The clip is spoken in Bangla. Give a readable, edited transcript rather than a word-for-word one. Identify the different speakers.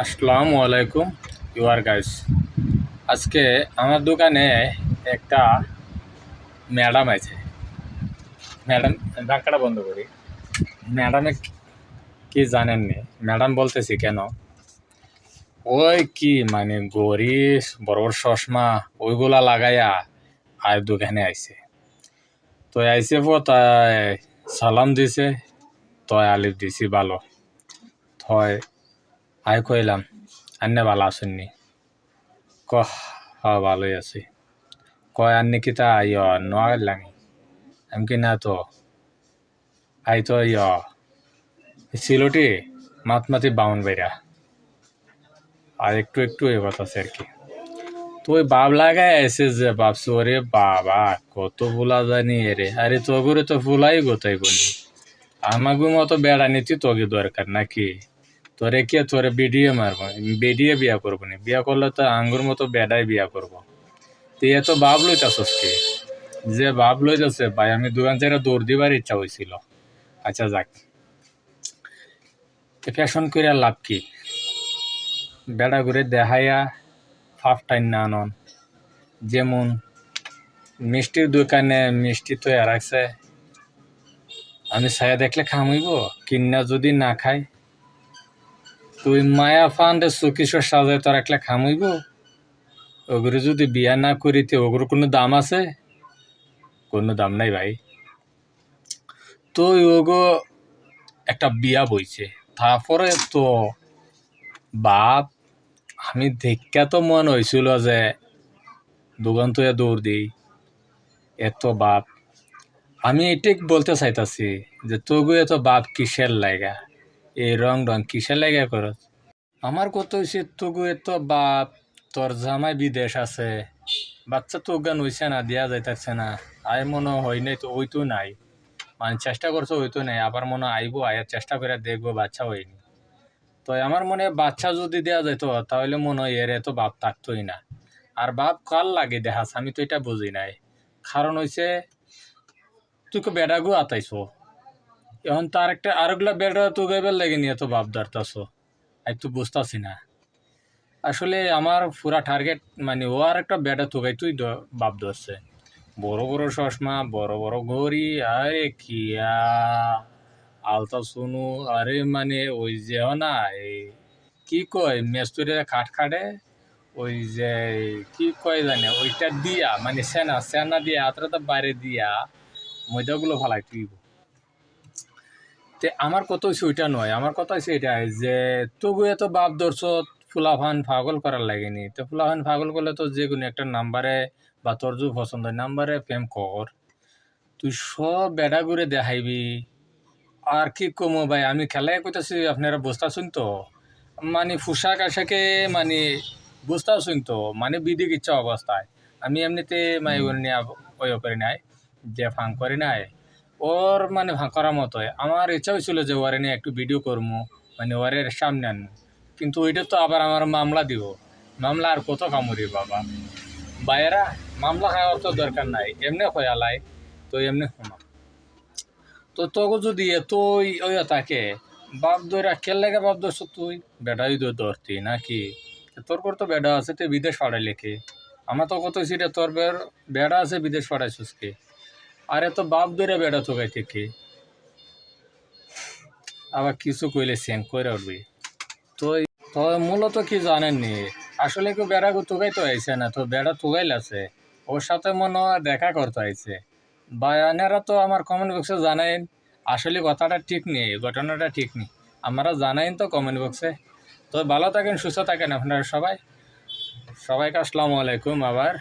Speaker 1: আসসালামু আলাইকুম ইউর গাইস। আজকে আমার দোকানে একটা ম্যাডাম আছে। ম্যাডাম, ধাক্কাটা বন্ধ করি। ম্যাডামে কি জানেননি? ম্যাডাম বলতেছি কেন, ওই কি মানে গরিস বড় বড় চশমা ওইগুলা লাগাইয়া আর দোকানে আইছে। তো আইসে তাই সালাম দিছে, তয় আলিফ দিছি ভালো। থয় আই কইলাম আন্নে ভালো আসেননি? ভালোই আছি। কয় আন্নি কিতা নোয়ার লাগে? আমি কি না তো আই তো সিলটি মাতমাতি বাউন বেড়া আর একটু একটু এ কথা আর কি। তো ওই বাপ লাগাই এসে যে ভাবছি ওরে বাবা কত ফুলা জানি এরে, আরে তগুরে তো ফুলাই গোতাই বলি। আমাকে মতো বেড়া নিতি তোকে দরকার নাকি? তোরে কে তোরে বিডিয়ে মারবো? বিডিয়ে বিয়া করবো না, বিয়া করলে তো আঙ্গুর মতো বেড়াই বিয়া করবো। তুই এত ভাব লইতাছস কি? যে ভাব লইতেছে ভাই, আমি দোকান থেকে দৌড় দিবার ইচ্ছা হয়েছিল। আচ্ছা যাক, ফ্যাশন করে লাভ কি? বেড়া ঘুরে দেখাইয়া ফাফ টাইন না আনন। যেমন মিষ্টির দোকানে মিষ্টি তো রাখছে, আমি ছায়া দেখলে খামইব, কিনা যদি না খাই। তুই মায়া ফান্ডে চকিশর সাজায় তো রাখলে খামইব। ওগুলো যদি বিয়া না করিতে ওগুলোর কোনো দাম আছে? কোনো দাম নাই ভাই। তো ওগো একটা বিয়া বইছে, তারপরে তো বাপ আমি দেখা তো মনে হয়েছিল যে দোকান তো দৌড় দিই। এত বাপ আমি এটাই বলতে চাইতাছি যে তগু এত বাপ কিসের লাগা? এই রং কিসের লাগা করত? আমার কত হয়েছে তগু এত বাপ, তোর জামাই বিদেশ আছে, বাচ্চা তো গান হইছে না, দেয়া যাইতেছে না। আয় মনে হয় নাই তো ওই তো নাই, মানে চেষ্টা করছো ওই তো নাই, আবার মনে আইবো, আয়ার চেষ্টা করে দেখবো, বাচ্চা হয়নি। তো আমার মনে বাচ্চা যদি দেওয়া যেত তাহলে মনে হয় এর এত বাপ থাকতোই না। আর বাপ কাল লাগে দেখাস, আমি তো এটা বুঝি নাই। কারণ হয়েছে তুই তো বেড়াগু আতাইছো, এখন তার একটা আরেকগুলা বেড়া তো গাইবার লাগে নিয়ে তো বাপ ধরতাছো, আমি তো বুঝতেছি না। আসলে আমার পুরা টার্গেট মানে ও আর একটা বেড়া তো গাই তুই বাপ ধরছে। বড় বড় চশমা, বড় বড় ঘড়ি, আরে কিয়া আলতা শুনু, আরে মানে ওই যে না এই কি কয় মেস্তুরে কাঠ কাটে, ওই যে কি কয় জানে ওইটা দিয়া মানে সেনা সেনা দিয়া আত্রাটা বাইরে দিয়া ময়দাগুলো ফালাই তুইব। তে আমার কথা হচ্ছে ওইটা নয়, আমার কথা হচ্ছে এটা যে তবু এত বাপ ধরছ ফুলাফান পাগল করার লাগেনি। তো ফুলাফান পাগল করলে তো যে কোনো একটা নাম্বারে বা তোর যে পছন্দ হয় নাম্বারে প্রেম কর। তুই সব বেড়া ঘুরে দেখাইবি। আর কি কমো ভাই, আমি খেলাই কইতাছি আপনারা বুঝতেছেন তো, মানে পোশাক আশাকে মানে বুঝতেছেন তো, মানে বিদিক ইচ্ছা অবস্থায় আমি এমনিতে মানে নিয়ে ওই করি নাই যে ফাং করি নাই। ওর মানে ভাঙ করার মতোই আমার ইচ্ছা হয়েছিল যে ওরে নিয়ে একটু ভিডিও করবো, মানে ওরের সামনে আনবো। কিন্তু ওইটা তো আবার আমার মামলা দিব, মামলা আর কত কামড়ি বাবা। বাইরা মামলা খাওয়ার তো দরকার নাই, এমনি হয়ালাই তো এমনি শোনা। তো তোকে যদি এতই ওই থাকে বাপ ধরা খেল লাগে, বাপ ধরছ তুই বেড়াই ধরতি নাকি? তোর তো বেড়া আছে, তুই বিদেশ পাঠাই লেখে। আমার তো কত ছিল তোর বেড়া আছে বিদেশ পাঠাইছিস কে? আরে তো বাপ ধরে বেড়া তো গাই থেকে আবার কিছু কইলে সেম করে উঠবি। তো তো মূলত কি জানেননি, আসলে কেউ বেড়া তুগাই তো আইছে না, তো বেড়া তুগাইল আছে, ওর সাথে মনে হয় দেখা করতে আইছে। বায়ানেরা তো আমার কমেন্ট বক্সে জানাইন আসলে কথাটা ঠিক নেই, ঘটনাটা ঠিক নেই, আমরা জানাইন তো কমেন্ট বক্সে। তো ভালো থাকেন, সুস্থ থাকেন আপনারা সবাই। সবাইকে আসসালামু আলাইকুম আবার।